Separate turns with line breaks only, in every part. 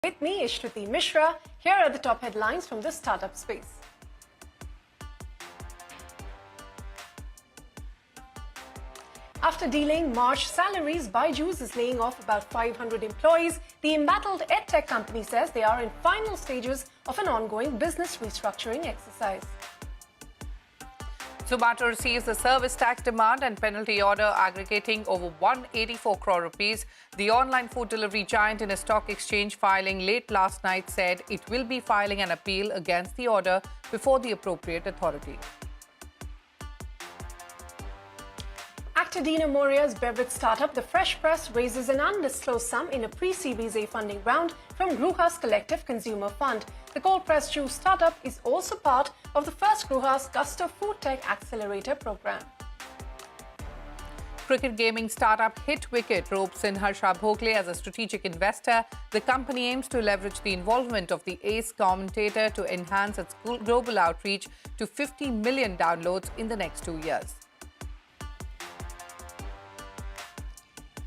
With me is Shruti Mishra. Here are the top headlines from the startup space. After delaying March salaries, BYJU'S is laying off about 500 employees. The embattled edtech company says they are in final stages of an ongoing business restructuring exercise.
Zomato receives a service tax demand and penalty order aggregating over 184 crore rupees. The online food delivery giant in a stock exchange filing late last night said it will be filing an appeal against the order before the appropriate authority.
Actor Dina Moria's beverage startup, The Fresh Press, raises an undisclosed sum in a pre-Series A funding round from Gruhas Collective Consumer Fund. The cold-pressed juice startup is also part of the first Gruhas Gusto Food Tech Accelerator program.
Cricket gaming startup Hitwicket ropes in Harsha Bhogle as a strategic investor. The company aims to leverage the involvement of the ace commentator to enhance its global outreach to 50 million downloads in the next 2 years.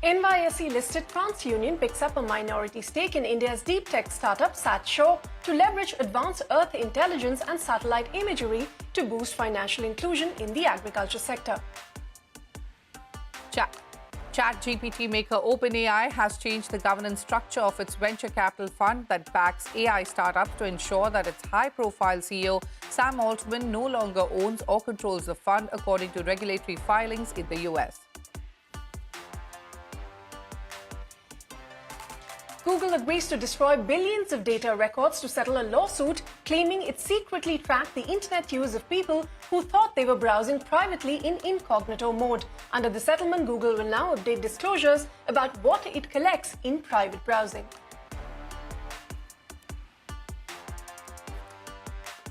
NYSE-listed TransUnion picks up a minority stake in India's deep tech startup SatShow to leverage advanced Earth intelligence and satellite imagery to boost financial inclusion in the agriculture sector.
ChatGPT maker OpenAI has changed the governance structure of its venture capital fund that backs AI startups to ensure that its high-profile CEO, Sam Altman, no longer owns or controls the fund, according to regulatory filings in the US.
Google agrees to destroy billions of data records to settle a lawsuit claiming it secretly tracked the internet use of people who thought they were browsing privately in incognito mode. Under the settlement, Google will now update disclosures about what it collects in private browsing.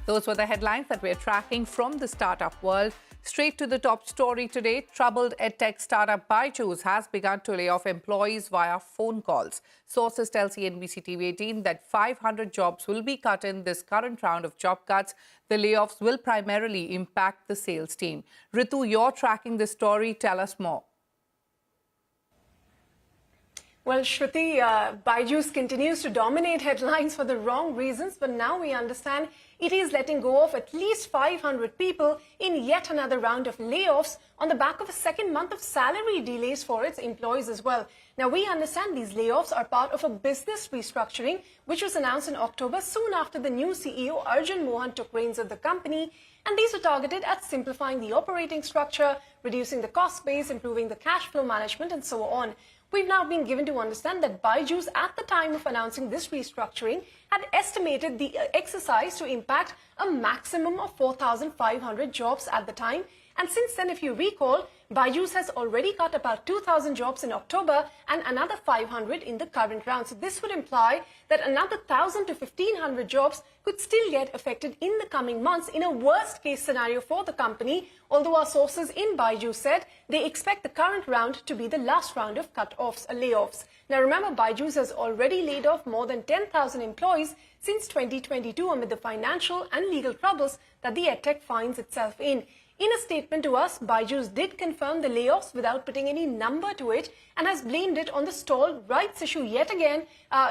Those were the headlines that we're tracking from the startup world. Straight to the top story today, troubled edtech startup BYJU'S has begun to lay off employees via phone calls. Sources tell CNBC-TV18 that 500 jobs will be cut in this current round of job cuts. The layoffs will primarily impact the sales team. Ritu, you're tracking this story. Tell us more.
Well, Shruti, BYJU'S continues to dominate headlines for the wrong reasons, but now we understand it is letting go of at least 500 people in yet another round of layoffs on the back of a second month of salary delays for its employees as well. Now, we understand these layoffs are part of a business restructuring, which was announced in October, soon after the new CEO, Arjun Mohan, took reins of the company. And these were targeted at simplifying the operating structure, reducing the cost base, improving the cash flow management, and so on. We've now been given to understand that BYJU'S, at the time of announcing this restructuring, had estimated the exercise to impact a maximum of 4,500 jobs at the time. And since then, if you recall, BYJU'S has already cut about 2,000 jobs in October and another 500 in the current round. So this would imply that another 1,000 to 1,500 jobs could still get affected in the coming months in a worst-case scenario for the company, although our sources in BYJU'S said they expect the current round to be the last round of cut-offs, layoffs. Now, remember, BYJU'S has already laid off more than 10,000 employees since 2022 amid the financial and legal troubles that the edtech finds itself in. In a statement to us, BYJU'S did confirm the layoffs without putting any number to it and has blamed it on the stalled rights issue yet again.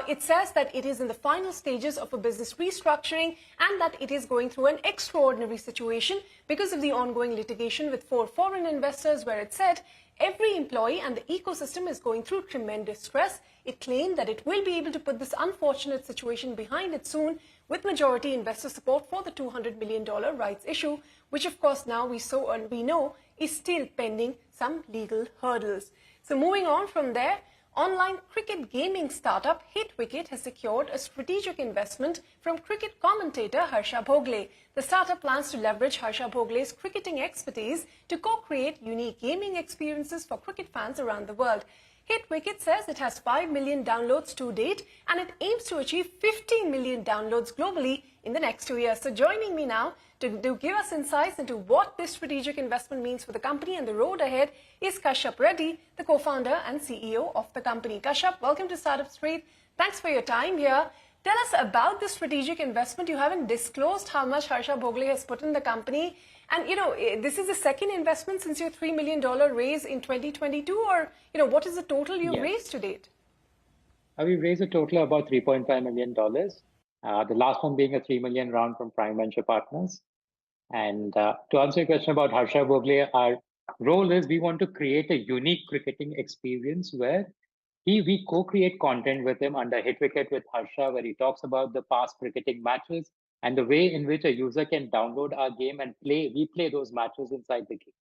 It says that it is in the final stages of a business restructuring and that it is going through an extraordinary situation because of the ongoing litigation with 4 foreign investors, where it said every employee and the ecosystem is going through tremendous stress. It claimed that it will be able to put this unfortunate situation behind it soon, with majority investor support for the $200 million rights issue, which of course now we know is still pending some legal hurdles. So moving on from there, online cricket gaming startup Hitwicket has secured a strategic investment from cricket commentator Harsha Bhogle. The startup plans to leverage Harsha Bhogle's cricketing expertise to co-create unique gaming experiences for cricket fans around the world. Hitwicket says it has 5 million downloads to date and it aims to achieve 50 million downloads globally in the next 2 years. So joining me now to give us insights into what this strategic investment means for the company and the road ahead is Kashyap Reddy, the co-founder and CEO of the company. Kashyap, welcome to Startup Street. Thanks for your time here. Tell us about this strategic investment. You haven't disclosed how much Harsha Bhogle has put in the company. And, this is the second investment since your $3 million raise in 2022, or, what is the total you've raised to date?
We've raised a total of about $3.5 million. The last one being a $3 million round from Prime Venture Partners. And to answer your question about Harsha Bhogle, our role is we want to create a unique cricketing experience where we co-create content with him under Hitwicket with Harsha, where he talks about the past cricketing matches and the way in which a user can download our game and replay those matches inside the game.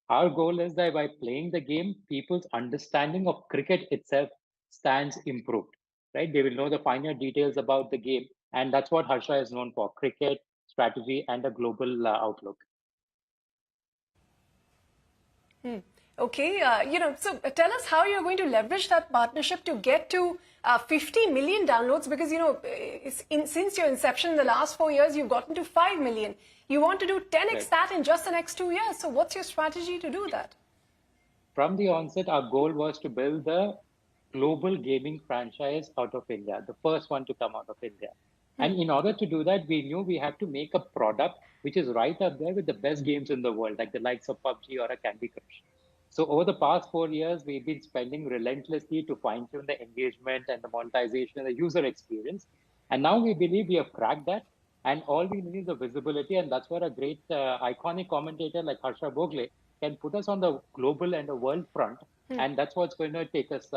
Our goal is that by playing the game, people's understanding of cricket itself stands improved, right? They will know the finer details about the game. And that's what Harsha is known for, cricket, strategy, and a global outlook.
Okay, so tell us how you're going to leverage that partnership to get to 50 million downloads, because, since your inception in the last 4 years, you've gotten to 5 million. You want to do 10x that in just the next 2 years. So what's your strategy to do that?
From the onset, our goal was to build the global gaming franchise out of India, the first one to come out of India. And in order to do that, we knew we had to make a product which is right up there with the best games in the world, like the likes of PUBG or a Candy Crush. So over the past 4 years, we've been spending relentlessly to fine-tune the engagement and the monetization and the user experience. And now we believe we have cracked that. And all we need is the visibility. And that's where a great iconic commentator like Harsha Bhogle can put us on the global and the world front. And that's what's going to take us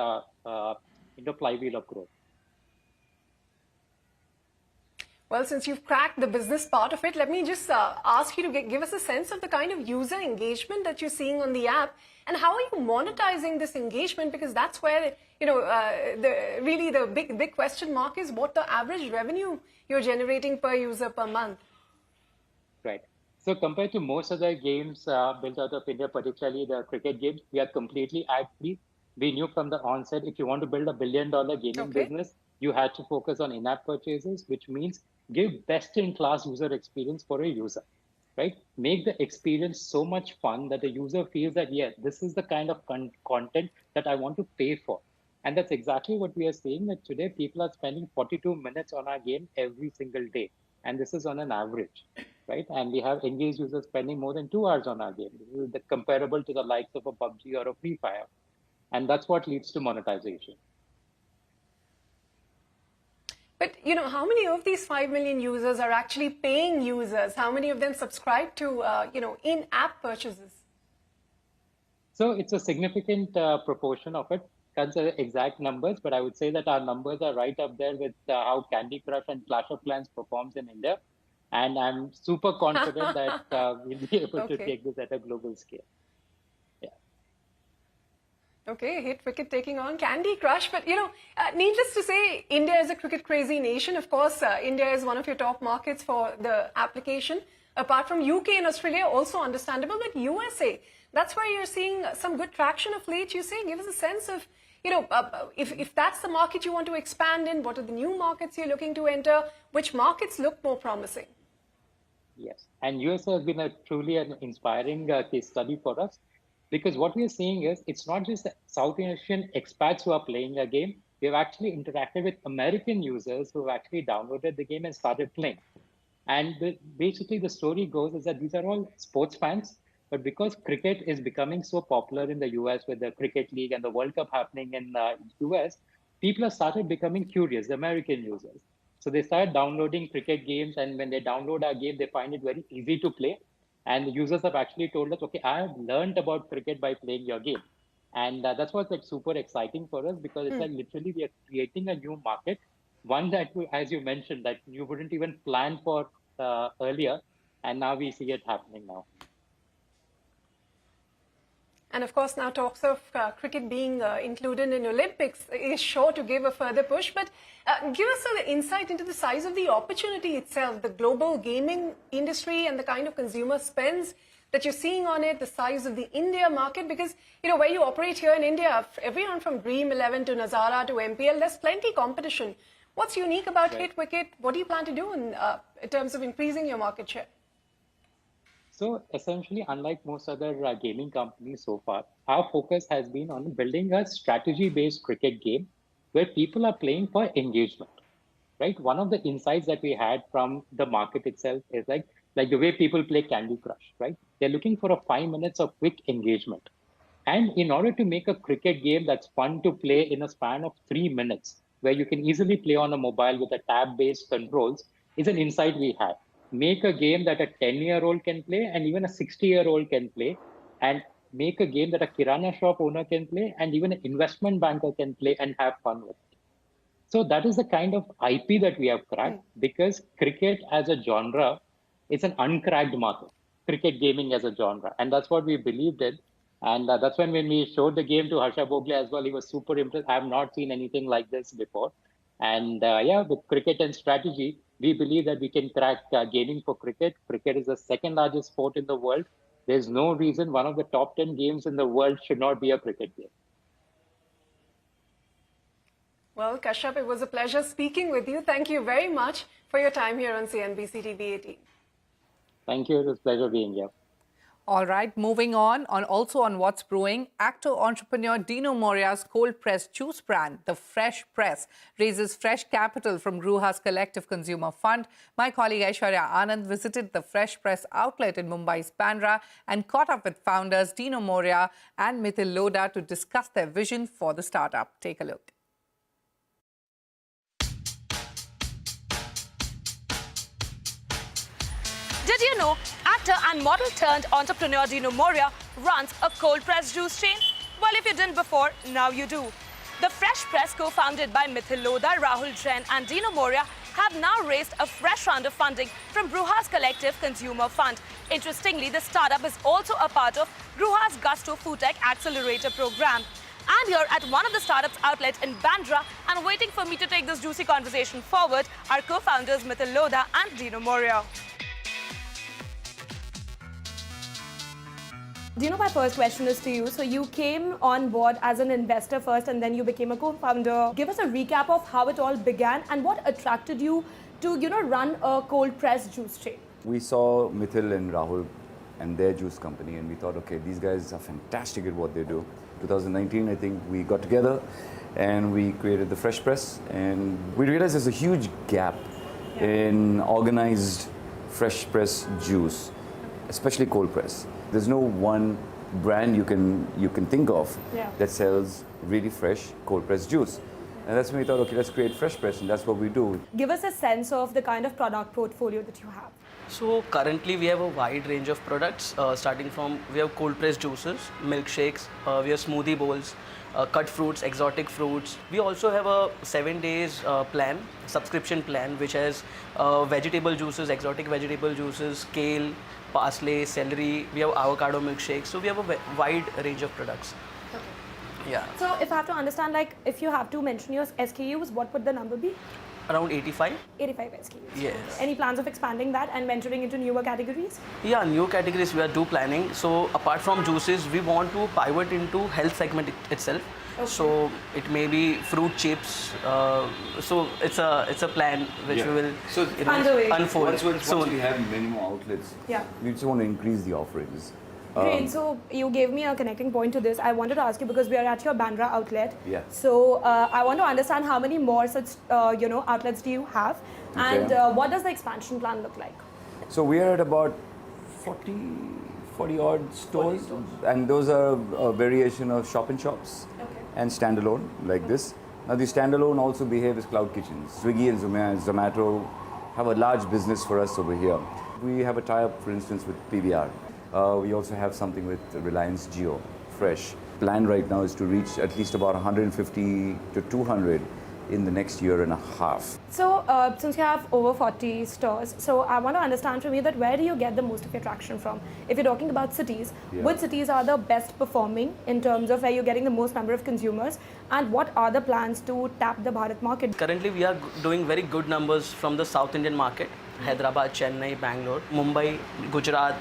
into flywheel of growth.
Well, since you've cracked the business part of it, let me just ask you to give us a sense of the kind of user engagement that you're seeing on the app, and how are you monetizing this engagement? Because that's where, the big question mark is what the average revenue you're generating per user per month.
Right. So compared to most other games built out of India, particularly the cricket games, we are completely ad-free. We knew from the onset, if you want to build $1 billion gaming business, you had to focus on in-app purchases, which means give best-in-class user experience for a user, right? Make the experience so much fun that the user feels that, yeah, this is the kind of content that I want to pay for. And that's exactly what we are seeing, that today people are spending 42 minutes on our game every single day. And this is on an average, right? And we have engaged users spending more than 2 hours on our game. This is comparable to the likes of a PUBG or a Free Fire. And that's what leads to monetization.
But, how many of these 5 million users are actually paying users? How many of them subscribe to, in-app purchases?
So it's a significant proportion of it. Can't say the exact numbers, but I would say that our numbers are right up there with how Candy Crush and Clash of Clans performs in India. And I'm super confident that we'll be able to take this at a global scale.
Okay, Hitwicket taking on Candy Crush. But, needless to say, India is a cricket-crazy nation. Of course, India is one of your top markets for the application. Apart from UK and Australia, also understandable, but USA, that's where you're seeing some good traction of late. You say, give us a sense of, if that's the market you want to expand in, what are the new markets you're looking to enter? Which markets look more promising?
Yes, and USA has been truly an inspiring case study for us. Because what we are seeing is it's not just the South Asian expats who are playing a game. We've actually interacted with American users who have actually downloaded the game and started playing. And basically the story goes is that these are all sports fans, but because cricket is becoming so popular in the US with the Cricket League and the World Cup happening in the US, people have started becoming curious, the American users. So they started downloading cricket games, and when they download our game, they find it very easy to play. And the users have actually told us, okay, I have learned about cricket by playing your game. And that's what's like super exciting for us, because it's like literally we are creating a new market, one that, as you mentioned, that you wouldn't even plan for earlier. And now we see it happening now.
And of course, now talks of cricket being included in Olympics is sure to give a further push. But give us an insight into the size of the opportunity itself, the global gaming industry and the kind of consumer spends that you're seeing on it, the size of the India market, because, where you operate here in India, everyone from Dream 11 to Nazara to MPL, there's plenty competition. What's unique about Hitwicket? What do you plan to do in terms of increasing your market share?
So essentially, unlike most other gaming companies so far, our focus has been on building a strategy-based cricket game where people are playing for engagement, right? One of the insights that we had from the market itself is like the way people play Candy Crush, right? They're looking for a 5 minutes of quick engagement. And in order to make a cricket game that's fun to play in a span of 3 minutes, where you can easily play on a mobile with a tab-based controls, is an insight we had. Make a game that a 10-year-old can play and even a 60-year-old can play, and make a game that a kirana shop owner can play and even an investment banker can play and have fun with. So that is the kind of IP that we have cracked because cricket as a genre is an uncracked market, cricket gaming as a genre. And that's what we believed in. And that's when we showed the game to Harsha Bhogle as well, he was super impressed. I have not seen anything like this before. And yeah, with cricket and strategy, we believe that we can crack gaming for cricket. Cricket is the second largest sport in the world. There's no reason one of the top 10 games in the world should not be a cricket game.
Well, Kashyap, it was a pleasure speaking with you. Thank you very much for your time here on CNBC TV18.
Thank you. It was a pleasure being here.
All right, moving on also on what's brewing, actor-entrepreneur Dino Moria's cold-pressed juice brand, The Fresh Press, raises fresh capital from Gruhas Collective Consumer Fund. My colleague Aishwarya Anand visited the Fresh Press outlet in Mumbai's Bandra and caught up with founders Dino Moria and Mithil Lodha to discuss their vision for the startup. Take a look.
Did you know actor and model turned entrepreneur Dino Moria runs a cold press juice chain? Well, if you didn't before, now you do. The Fresh Press, co-founded by Mithil Lodha, Rahul Jain and Dino Moria, have now raised a fresh round of funding from Gruhas Collective Consumer Fund. Interestingly, the startup is also a part of Gruhas Gusto Food Tech Accelerator program. And here at one of the startups outlet in Bandra, and waiting for me to take this juicy conversation forward, are co-founders Mithil Lodha and Dino Moria. Dino, my first question is to you. So you came on board as an investor first and then you became a co-founder. Give us a recap of how it all began and what attracted you to, run a cold press juice chain.
We saw Mithil and Rahul and their juice company and we thought, okay, these guys are fantastic at what they do. 2019, I think we got together and we created the Fresh Press and we realized there's a huge gap in organized fresh press juice, especially cold press. There's no one brand you can think of that sells really fresh cold pressed juice. And that's when we thought, okay, let's create Fresh Press, and that's what we do.
Give us a sense of the kind of product portfolio that you have.
So currently we have a wide range of products, starting from, we have cold pressed juices, milkshakes, we have smoothie bowls, cut fruits, exotic fruits. We also have a 7 days plan, subscription plan, which has vegetable juices, exotic vegetable juices, kale, parsley, celery. We have avocado milkshakes. So we have a wide range of products. Okay. Yeah.
So if I have to understand, like, if you have to mention your SKUs, what would the number be?
Around 85.
85 SKUs.
Yes.
Any plans of expanding that and venturing into newer categories?
Yeah, new categories we are planning. So apart from juices, we want to pivot into health segment itself. Okay. So it may be fruit chips. So it's a plan which we will unfold
Once we have many more outlets, we just want to increase the offerings.
Great. So you gave me a connecting point to this. I wanted to ask you because we are at your Bandra outlet.
Yeah.
So I want to understand how many more such outlets do you have, and what does the expansion plan look like?
So we are at about 40 odd stores, and those are a variation of shop-in-shops and standalone like this. Now the standalone also behave as cloud kitchens. Swiggy and Zomato have a large business for us over here. We have a tie-up, for instance, with PVR. We also have something with Reliance Jio, Fresh. Plan right now is to reach at least about 150 to 200 in the next year and a half.
So since you have over 40 stores, so I want to understand from you that where do you get the most of your traction from? If you're talking about cities, which cities are the best performing in terms of where you're getting the most number of consumers, and what are the plans to tap the Bharat market?
Currently we are doing very good numbers from the South Indian market. Hyderabad, Chennai, Bangalore, Mumbai, Gujarat,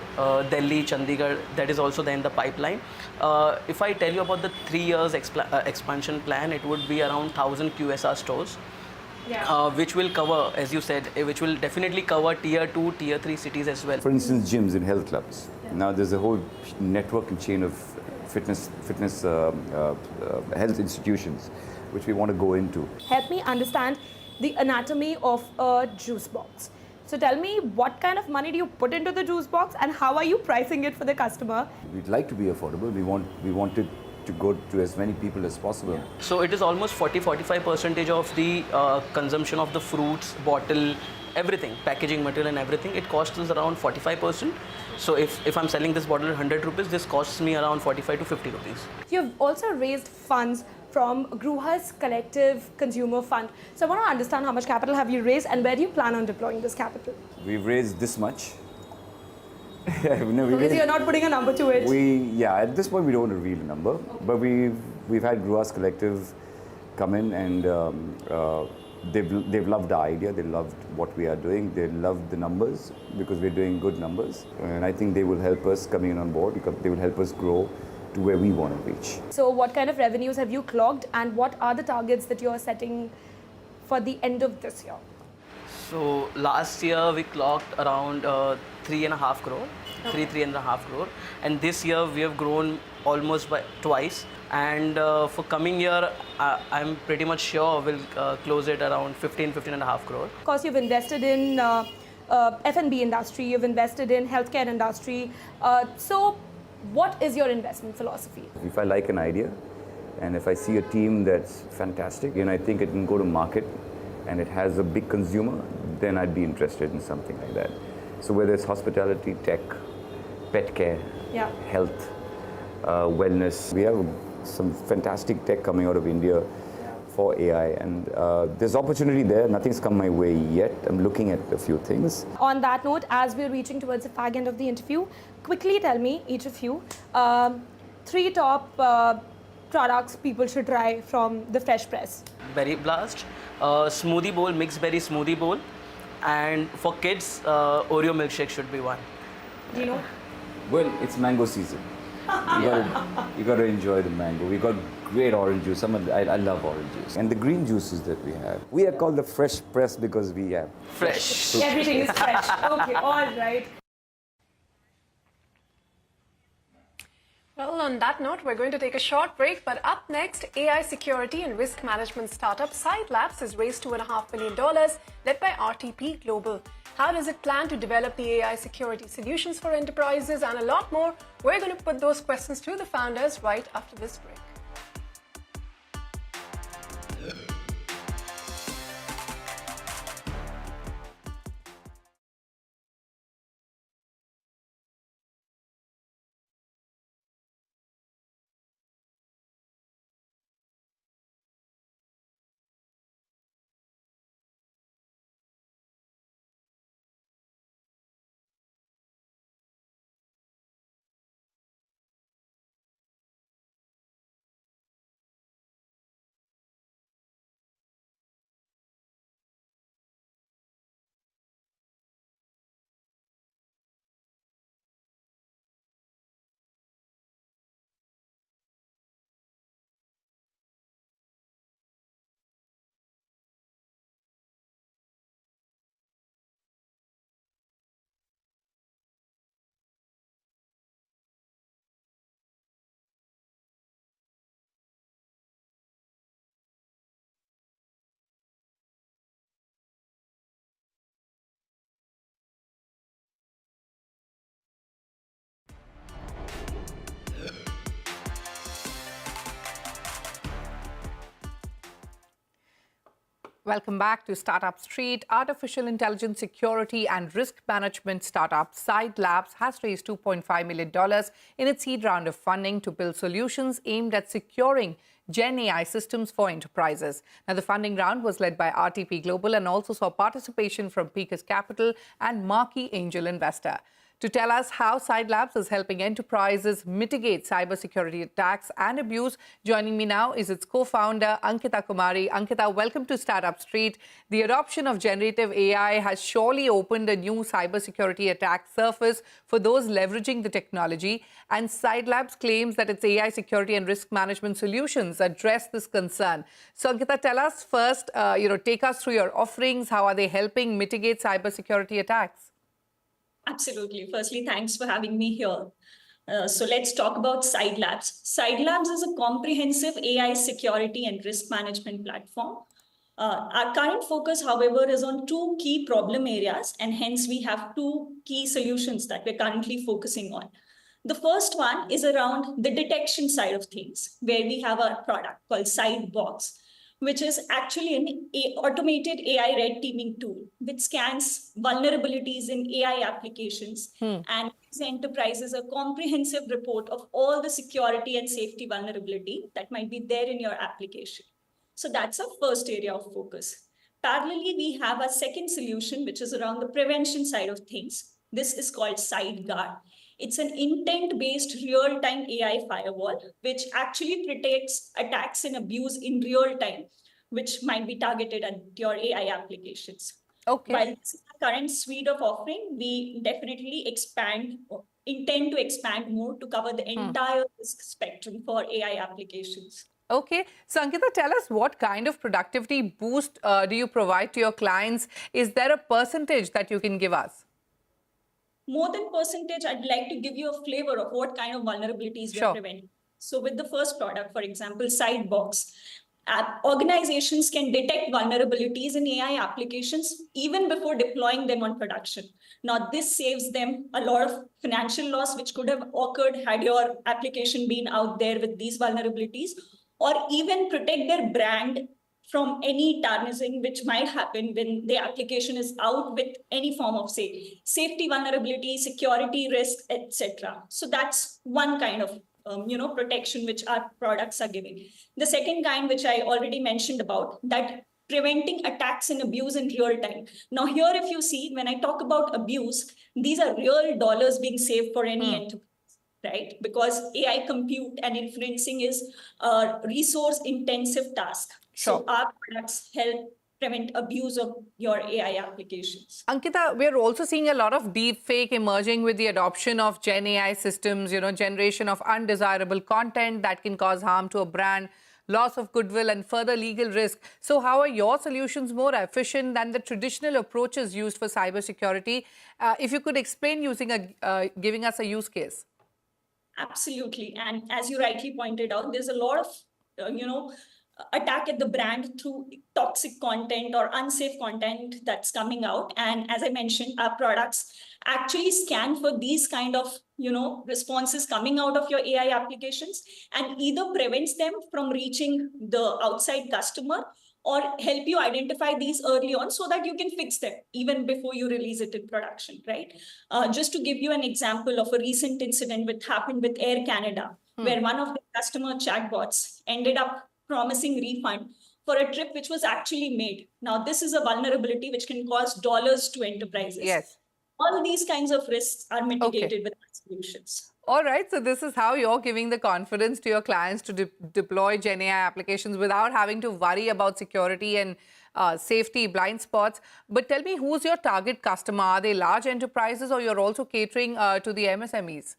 Delhi, Chandigarh, that is also there in the pipeline. If I tell you about the 3 years expansion plan, it would be around 1,000 QSR stores, which will cover, as you said, which will definitely cover tier 2, tier 3 cities as well.
For instance, gyms and health clubs. Now there's a whole network and chain of fitness health institutions, which we want to go into.
Help me understand the anatomy of a juice box. So tell me, what kind of money do you put into the juice box and how are you pricing it for the customer?
We'd like to be affordable. We want it to go to as many people as possible.
So it is almost 40-45% of the consumption of the fruits, bottle, everything, packaging material and everything. It costs us around 45%. So if I'm selling this bottle at 100 rupees, this costs me around 45 to 50 rupees.
You've also raised funds from Gruhas Collective Consumer Fund. So I want to understand, how much capital have you raised and where do you plan on deploying this capital?
We've raised this much.
Because you're not putting a number to it.
At this point we don't want to reveal a number, but we've had Gruhas Collective come in and they've loved the idea, they loved what we are doing, they loved the numbers because we're doing good numbers, and I think they will help us coming in on board because they will help us grow to where we want to reach.
So what kind of revenues have you clocked and what are the targets that you're setting for the end of this year?
So last year we clocked around 3.5 crore, 3.5 crore, and this year we have grown almost by twice. And for coming year, I'm pretty much sure we'll close it around 15.5 crore.
Of course, you've invested in F&B industry, you've invested in healthcare industry. So what is your investment philosophy?
If I like an idea and if I see a team that's fantastic and I think it can go to market and it has a big consumer, then I'd be interested in something like that. So whether it's hospitality, tech, pet care, health, wellness, we have some fantastic tech coming out of India for AI, and there's opportunity there. Nothing's come my way yet. I'm looking at a few things.
On that note, as we're reaching towards the fag end of the interview, quickly tell me, each of you, 3 top products people should try from the Fresh Press.
Berry Blast, smoothie bowl, mixed berry smoothie bowl, and for kids, Oreo milkshake should be one.
Do you know?
Well, it's mango season. You got to enjoy the mango. We got great orange juice. I love orange juice. And the green juices that we have. We are called the Fresh Press because we have
Fresh.
Everything is fresh. Okay, all right.
Well, on that note, we're going to take a short break. But up next, AI security and risk management startup SydeLabs has raised $2.5 million, led by RTP Global. How does it plan to develop the AI security solutions for enterprises and a lot more? We're going to put those questions to the founders right after this break.
Welcome back to Startup Street. Artificial intelligence security and risk management startup SydeLabs has raised $2.5 million in its seed round of funding to build solutions aimed at securing Gen AI systems for enterprises. Now, the funding round was led by RTP Global and also saw participation from Picus Capital and marquee angel investor. To tell us how SydeLabs is helping enterprises mitigate cybersecurity attacks and abuse, joining me now is its co-founder, Ankita Kumari. Ankita, welcome to Startup Street. The adoption of generative AI has surely opened a new cybersecurity attack surface for those leveraging the technology, and SydeLabs claims that its AI security and risk management solutions address this concern. So, Ankita, tell us first, take us through your offerings. How are they helping mitigate cybersecurity attacks?
Absolutely. Firstly, thanks for having me here. So let's talk about SydeLabs. SydeLabs is a comprehensive AI security and risk management platform. Our current focus, however, is on two key problem areas, and hence we have two key solutions that we're currently focusing on. The first one is around the detection side of things, where we have a product called SydeLabs, which is actually an automated AI red teaming tool, which scans vulnerabilities in AI applications and gives enterprises a comprehensive report of all the security and safety vulnerability that might be there in your application. So that's our first area of focus. Parallelly, we have a second solution, which is around the prevention side of things. This is called SydeGuard. It's an intent-based real-time AI firewall, which actually protects attacks and abuse in real time, which might be targeted at your AI applications.
Okay.
While this is the current suite of offering, we definitely intend to expand more to cover the entire risk spectrum for AI applications.
Okay. So, Ankita, tell us what kind of productivity boost do you provide to your clients? Is there a percentage that you can give us?
More than percentage, I'd like to give you a flavor of what kind of vulnerabilities we're preventing. So with the first product, for example, SydeLabs, organizations can detect vulnerabilities in AI applications even before deploying them on production. Now, this saves them a lot of financial loss, which could have occurred had your application been out there with these vulnerabilities, or even protect their brand from any tarnishing which might happen when the application is out with any form of, say, safety vulnerability, security risk, etc. So that's one kind of protection which our products are giving. The second kind, which I already mentioned about, that preventing attacks and abuse in real time. Now here, if you see, when I talk about abuse, these are real dollars being saved for any enterprise. Right? Because AI compute and inferencing is a resource-intensive task. So our products help prevent abuse of your AI applications.
Ankita, we're also seeing a lot of deep fake emerging with the adoption of Gen AI systems, generation of undesirable content that can cause harm to a brand, loss of goodwill and further legal risk. So how are your solutions more efficient than the traditional approaches used for cybersecurity? If you could explain giving us a use case.
Absolutely. And as you rightly pointed out, there's a lot of, attack at the brand through toxic content or unsafe content that's coming out. And as I mentioned, our products actually scan for these kind of, responses coming out of your AI applications and either prevents them from reaching the outside customer or help you identify these early on so that you can fix them even before you release it in production, right? Just to give you an example of a recent incident which happened with Air Canada, where one of the customer chatbots ended up promising refund for a trip which was actually made. Now, this is a vulnerability which can cause dollars to enterprises.
Yes.
All these kinds of risks are mitigated with our solutions.
All right. So this is how you're giving the confidence to your clients to deploy Gen AI applications without having to worry about security and safety blind spots. But tell me, who's your target customer? Are they large enterprises or you're also catering to the MSMEs?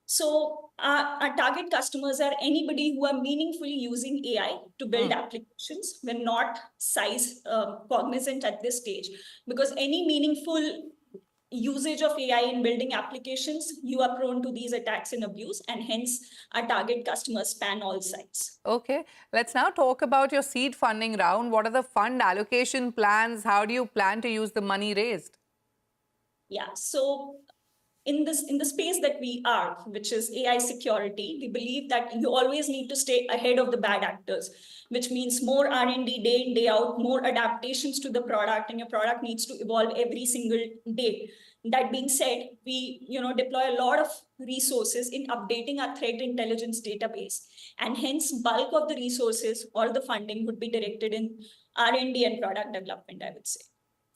So our target customers are anybody who are meaningfully using AI to build applications. We're not size cognizant at this stage, because any meaningful usage of AI in building applications, you are prone to these attacks and abuse, and hence our target customers span all sides.
Okay, let's now talk about your seed funding round. What are the fund allocation plans? How do you plan to use the money raised?
Yeah, so in the space that we are, which is AI security, we believe that you always need to stay ahead of the bad actors, which means more R&D day in, day out, more adaptations to the product, and your product needs to evolve every single day. That being said, we deploy a lot of resources in updating our threat intelligence database, and hence bulk of the resources or the funding would be directed in R&D and product development, I would say.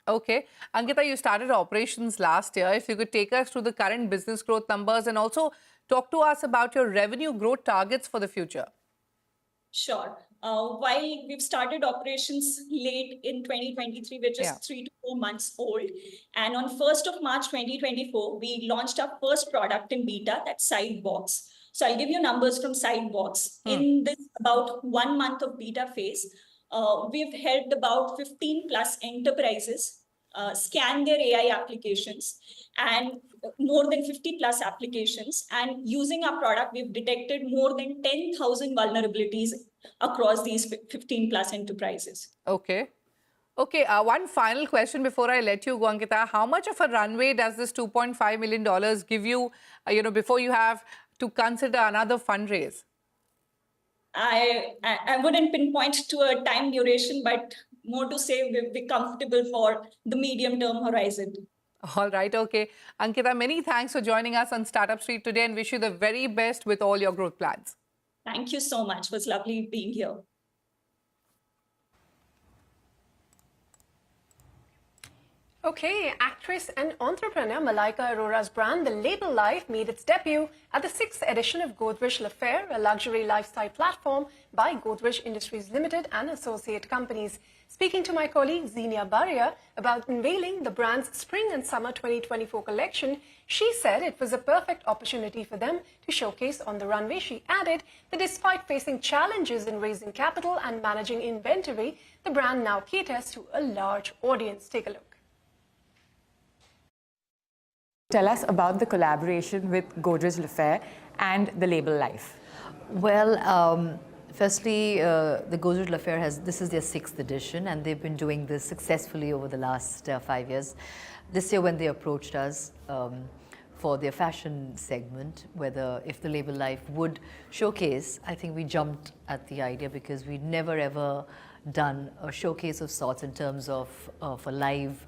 Okay. Ankita, you started operations last year. If you could take us through the current business growth numbers and also talk to us about your revenue growth targets for the future.
Sure. While we've started operations late in 2023, which is 3 to 4 months old, and on 1st of March 2024, we launched our first product in beta, that's SydeLabs. So I'll give you numbers from SydeLabs. In this about 1 month of beta phase, we've helped about 15 plus enterprises scan their AI applications, and more than 50 plus applications. And using our product, we've detected more than 10,000 vulnerabilities across these 15 plus enterprises.
Okay. Okay, one final question before I let you go, Ankita. How much of a runway does this $2.5 million give you, before you have to consider another fundraise?
I wouldn't pinpoint to a time duration, but more to say we'll be comfortable for the medium-term horizon.
All right, okay. Ankita, many thanks for joining us on Startup Street today and wish you the very best with all your growth plans.
Thank you so much. It was lovely being here.
Okay, actress and entrepreneur Malaika Arora's brand, The Label Life, made its debut at the 6th edition of Godrej L'Affaire, a luxury lifestyle platform by Godrej Industries Limited and associate companies. Speaking to my colleague Zenia Baria about unveiling the brand's Spring and Summer 2024 collection, she said it was a perfect opportunity for them to showcase on the runway. She added that despite facing challenges in raising capital and managing inventory, the brand now caters to a large audience. Take a look.
Tell us about the collaboration with Godrej L'Affaire and The Label Life.
Well, firstly, the Godrej L'Affaire this is their 6th edition, and they've been doing this successfully over the last 5 years. This year when they approached us for their fashion segment, if The Label Life would showcase, I think we jumped at the idea because we'd never ever done a showcase of sorts in terms of a live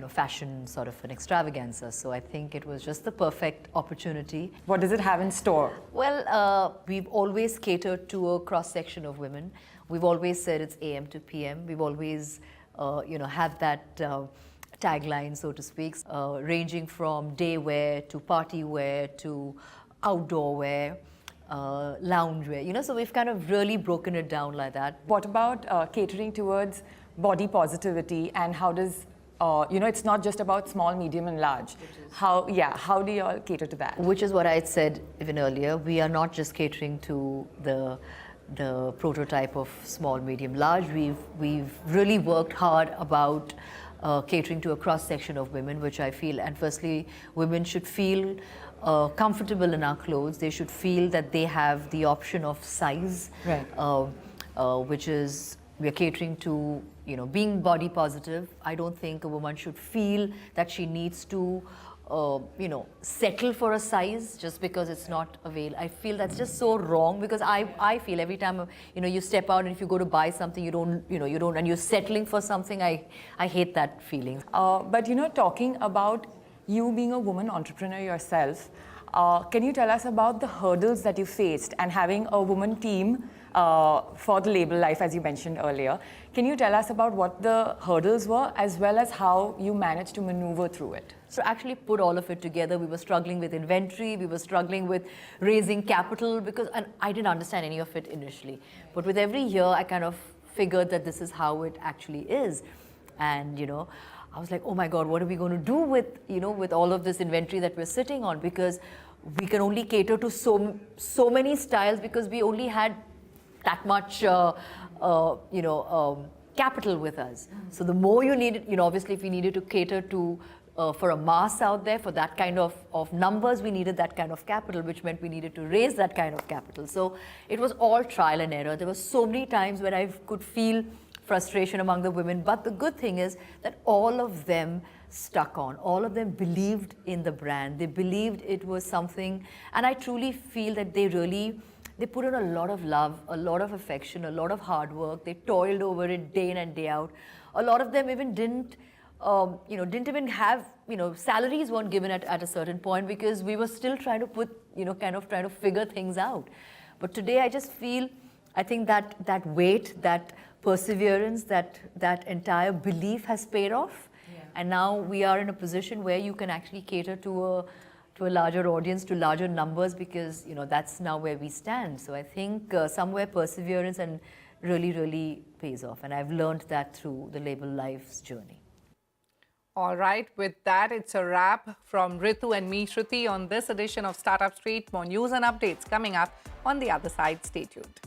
fashion sort of an extravaganza. So I think it was just the perfect opportunity.
What does it have in store?
Well, we've always catered to a cross-section of women. We've always said it's AM to PM. We've always, had that tagline, so to speak, ranging from day wear to party wear to outdoor wear, lounge wear. So we've kind of really broken it down like that.
What about catering towards body positivity, and how does it's not just about small, medium, and large. How do you all cater to that?
Which is what I had said even earlier. We are not just catering to the prototype of small, medium, large. We've really worked hard about catering to a cross section of women, which I feel. And firstly, women should feel comfortable in our clothes. They should feel that they have the option of size,
right.
Which is we are catering to. Being body positive, I don't think a woman should feel that she needs to, settle for a size just because it's not available. I feel that's just so wrong, because I feel every time, you step out and if you go to buy something, you don't, and you're settling for something, I hate that feeling.
But, talking about you being a woman entrepreneur yourself, can you tell us about the hurdles that you faced and having a woman team for The Label Life, as you mentioned earlier? Can you tell us about what the hurdles were, as well as how you managed to maneuver through it?
So actually put all of it together. We were struggling with inventory, we were struggling with raising capital, and I didn't understand any of it initially. But with every year, I kind of figured that this is how it actually is. And, I was like, oh my God, what are we going to do with, with all of this inventory that we're sitting on? Because we can only cater to so many styles, because we only had that much, capital with us. So the more you needed, obviously if we needed to cater to, for a mass out there, for that kind of numbers, we needed that kind of capital, which meant we needed to raise that kind of capital. So it was all trial and error. There were so many times where I could feel frustration among the women, but the good thing is that all of them stuck on. All of them believed in the brand. They believed it was something, and I truly feel that they put in a lot of love, a lot of affection, a lot of hard work. They toiled over it day in and day out. A lot of them even didn't even have, salaries weren't given at a certain point, because we were still trying to trying to figure things out. But today I just feel, I think that weight, that perseverance, that entire belief has paid off. Yeah. And now we are in a position where you can actually cater to a larger audience, to larger numbers, because that's now where we stand. So I think somewhere perseverance and really, really pays off. And I've learned that through The Label Life's journey.
All right, with that, it's a wrap from Ritu and me, Shruti, on this edition of Startup Street. More news and updates coming up on the other side. Stay tuned.